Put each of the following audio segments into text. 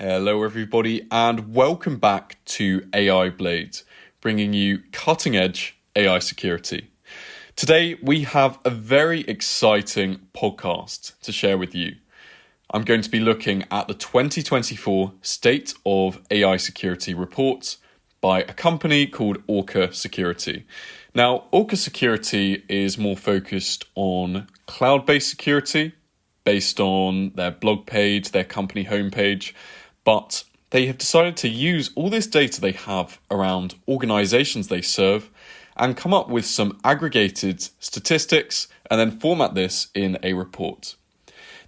Hello everybody and welcome back to AI Blades, bringing you cutting-edge AI security. Today we have a very exciting podcast to share with you. I'm going to be looking at the 2024 State of AI Security report by a company called Orca Security. Now, Orca Security is more focused on cloud-based security based on their blog page, their company homepage, but they have decided to use all this data they have around organizations they serve and come up with some aggregated statistics and then format this in a report.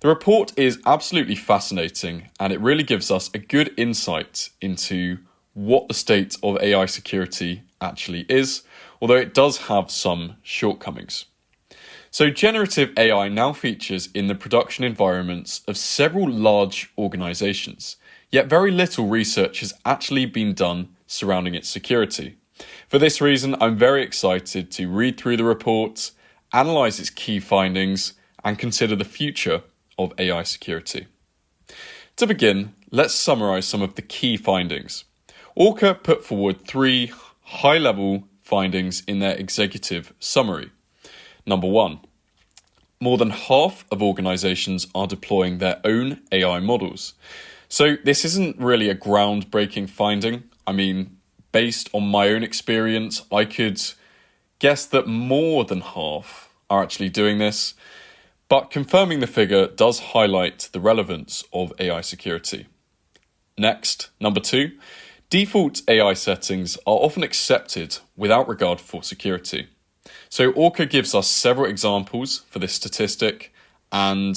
The report is absolutely fascinating and it really gives us a good insight into what the state of AI security actually is, although it does have some shortcomings. So generative AI now features in the production environments of several large organizations, yet very little research has actually been done surrounding its security. For this reason, I'm very excited to read through the report, analyze its key findings, and consider the future of AI security. To begin, let's summarize some of the key findings. Orca put forward 3 high-level findings in their executive summary. Number 1, more than half of organizations are deploying their own AI models. So this isn't really a groundbreaking finding. I mean, based on my own experience, I could guess that more than half are actually doing this, but confirming the figure does highlight the relevance of AI security. Next, number 2, default AI settings are often accepted without regard for security. So Orca gives us several examples for this statistic, and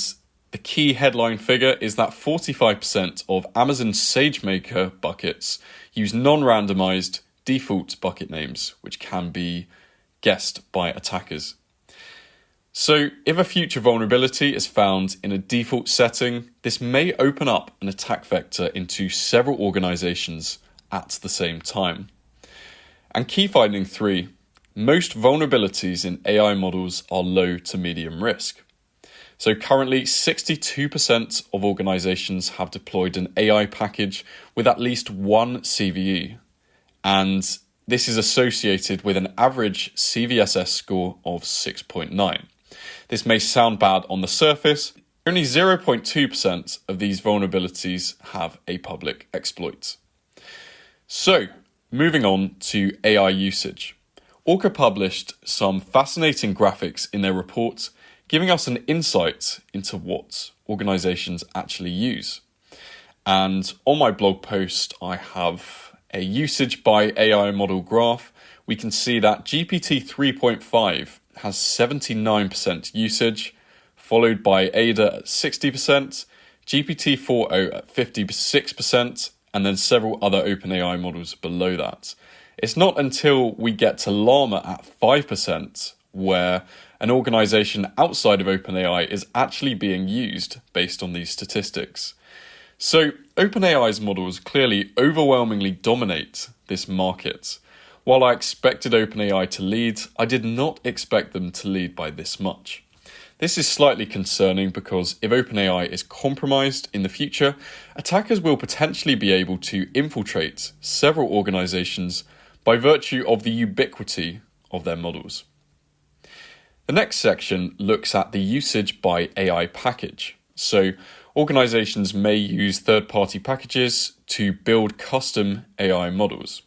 the key headline figure is that 45% of Amazon SageMaker buckets use non-randomized default bucket names, which can be guessed by attackers. So if a future vulnerability is found in a default setting, this may open up an attack vector into several organizations at the same time. And key finding 3, most vulnerabilities in AI models are low to medium risk. So currently 62% of organizations have deployed an AI package with at least one CVE. And this is associated with an average CVSS score of 6.9. This may sound bad on the surface. Only 0.2% of these vulnerabilities have a public exploit. So, moving on to AI usage. Orca published some fascinating graphics in their report, giving us an insight into what organizations actually use. And on my blog post, I have a usage by AI model graph. We can see that GPT 3.5 has 79% usage, followed by Ada at 60%, GPT 4o at 56%, and then several other OpenAI models below that. It's not until we get to Llama at 5% where an organization outside of OpenAI is actually being used based on these statistics. So OpenAI's models clearly overwhelmingly dominate this market. While I expected OpenAI to lead, I did not expect them to lead by this much. This is slightly concerning because if OpenAI is compromised in the future, attackers will potentially be able to infiltrate several organizations by virtue of the ubiquity of their models. The next section looks at the usage by AI package. So organizations may use third-party packages to build custom AI models.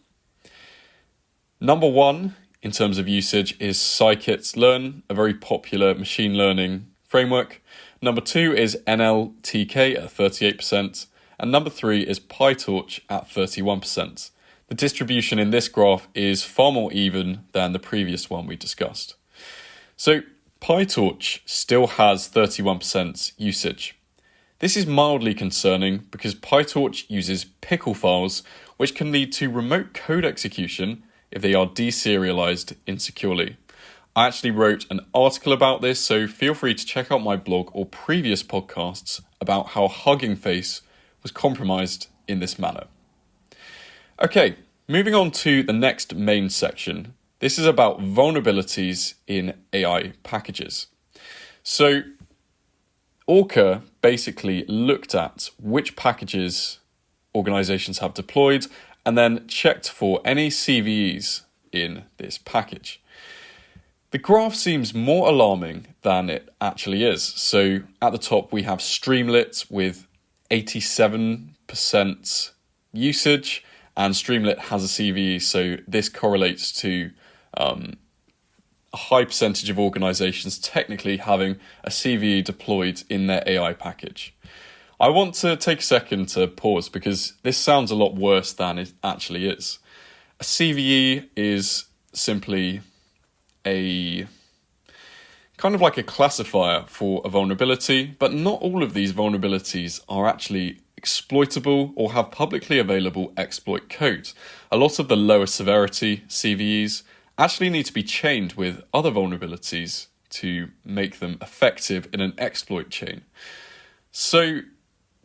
Number 1 in terms of usage is scikit-learn, a very popular machine learning framework. Number 2 is NLTK at 38%, and number 3 is PyTorch at 31%. The distribution in this graph is far more even than the previous one we discussed. So PyTorch still has 31% usage. This is mildly concerning because PyTorch uses pickle files, which can lead to remote code execution if they are deserialized insecurely. I actually wrote an article about this, so feel free to check out my blog or previous podcasts about how Hugging Face was compromised in this manner. Okay, moving on to the next main section. This is about vulnerabilities in AI packages. So Orca basically looked at which packages organizations have deployed, and then checked for any CVEs in this package. The graph seems more alarming than it actually is. So at the top, we have Streamlit with 87% usage, and Streamlit has a CVE, so this correlates to a high percentage of organizations technically having a CVE deployed in their AI package. I want to take a second to pause because this sounds a lot worse than it actually is. A CVE is simply a kind of like a classifier for a vulnerability, but not all of these vulnerabilities are actually exploitable or have publicly available exploit code. A lot of the lower severity CVEs actually need to be chained with other vulnerabilities to make them effective in an exploit chain. So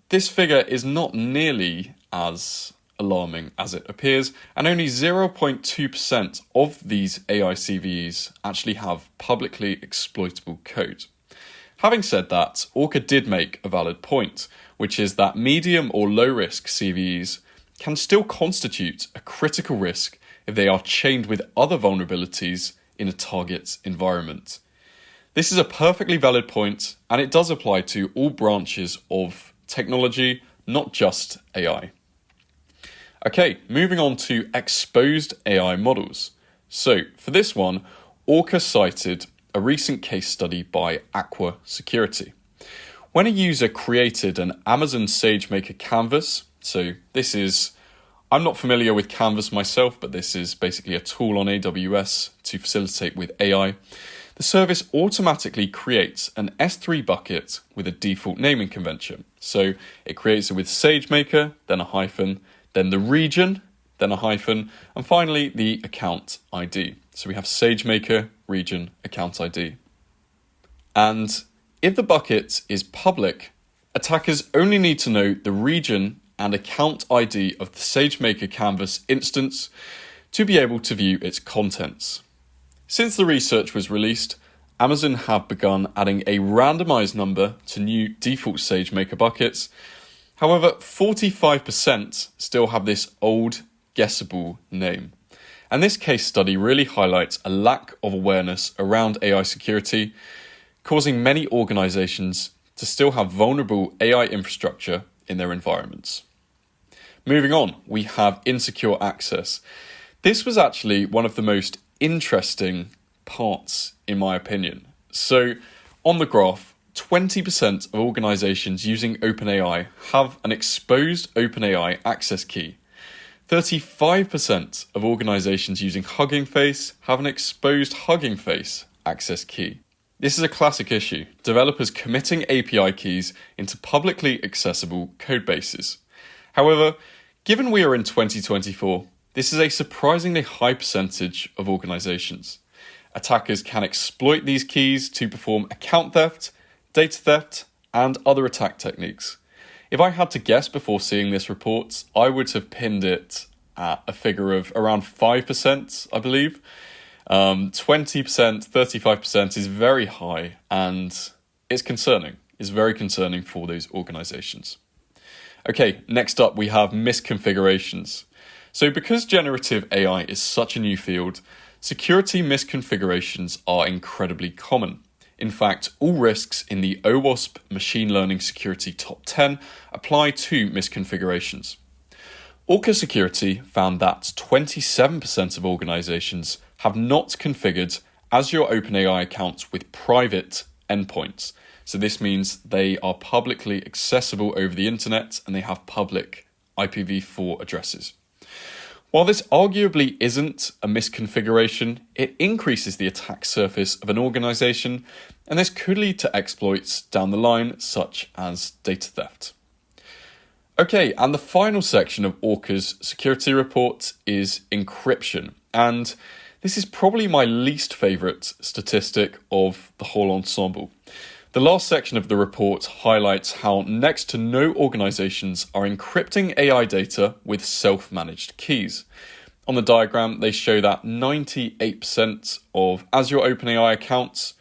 this figure is not nearly as alarming as it appears, and only 0.2% of these AI CVEs actually have publicly exploitable code. Having said that, Orca did make a valid point, which is that medium or low risk CVEs can still constitute a critical risk if they are chained with other vulnerabilities in a target environment. This is a perfectly valid point, and it does apply to all branches of technology, not just AI. Okay, moving on to exposed AI models. So for this one, Orca cited a recent case study by Aqua Security. When a user created an Amazon SageMaker canvas, so this is, I'm not familiar with Canvas myself, but this is basically a tool on AWS to facilitate with AI. The service automatically creates an S3 bucket with a default naming convention. So it creates it with SageMaker, then a hyphen, then the region, then a hyphen, and finally the account ID. So we have SageMaker, region, account ID. And if the bucket is public, attackers only need to know the region and account ID of the SageMaker Canvas instance to be able to view its contents. Since the research was released, Amazon have begun adding a randomized number to new default SageMaker buckets. However, 45% still have this old, guessable name. And this case study really highlights a lack of awareness around AI security, causing many organizations to still have vulnerable AI infrastructure in their environments. Moving on, we have insecure access. This was actually one of the most interesting parts, in my opinion. So, on the graph, 20% of organizations using OpenAI have an exposed OpenAI access key. 35% of organizations using Hugging Face have an exposed Hugging Face access key. This is a classic issue, developers committing API keys into publicly accessible codebases. However, given we are in 2024, this is a surprisingly high percentage of organizations. Attackers can exploit these keys to perform account theft, data theft, and other attack techniques. If I had to guess before seeing this report, I would have pinned it at a figure of around 5%, I believe. 20%, 35% is very high, and it's concerning. It's very concerning for those organizations. Okay, next up we have misconfigurations. So because generative AI is such a new field, security misconfigurations are incredibly common. In fact, all risks in the OWASP Machine Learning Security Top 10 apply to misconfigurations. Orca Security found that 27% of organizations have not configured Azure OpenAI accounts with private endpoints. So this means they are publicly accessible over the internet and they have public IPv4 addresses. While this arguably isn't a misconfiguration, it increases the attack surface of an organization, and this could lead to exploits down the line, such as data theft. Okay, and the final section of Orca's security report is encryption, and this is probably my least favorite statistic of the whole ensemble. The last section of the report highlights how next to no organizations are encrypting AI data with self-managed keys. On the diagram, they show that 98% of Azure OpenAI accounts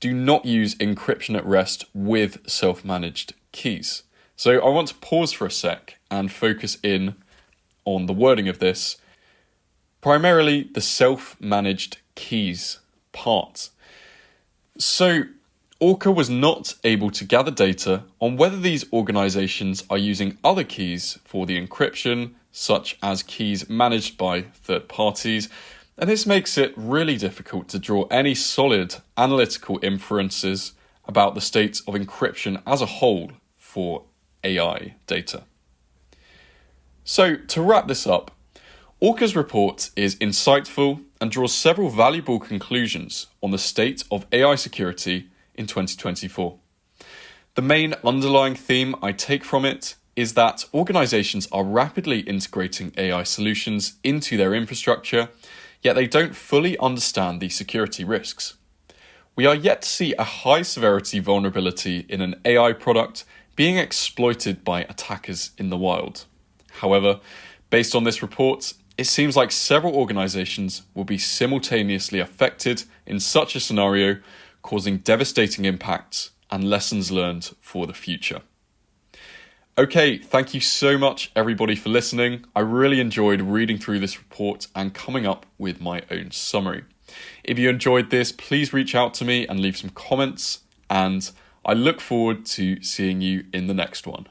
do not use encryption at rest with self-managed keys. So I want to pause for a sec and focus in on the wording of this, primarily the self-managed keys part. So Orca was not able to gather data on whether these organizations are using other keys for the encryption, such as keys managed by third parties, and this makes it really difficult to draw any solid analytical inferences about the state of encryption as a whole for AI data. So to wrap this up, Orca's report is insightful and draws several valuable conclusions on the state of AI security in 2024. The main underlying theme I take from it is that organizations are rapidly integrating AI solutions into their infrastructure, yet they don't fully understand the security risks. We are yet to see a high severity vulnerability in an AI product being exploited by attackers in the wild. However, based on this report, it seems like several organizations will be simultaneously affected in such a scenario, causing devastating impacts and lessons learned for the future. Okay, thank you so much everybody for listening. I really enjoyed reading through this report and coming up with my own summary. If you enjoyed this, please reach out to me and leave some comments, and I look forward to seeing you in the next one.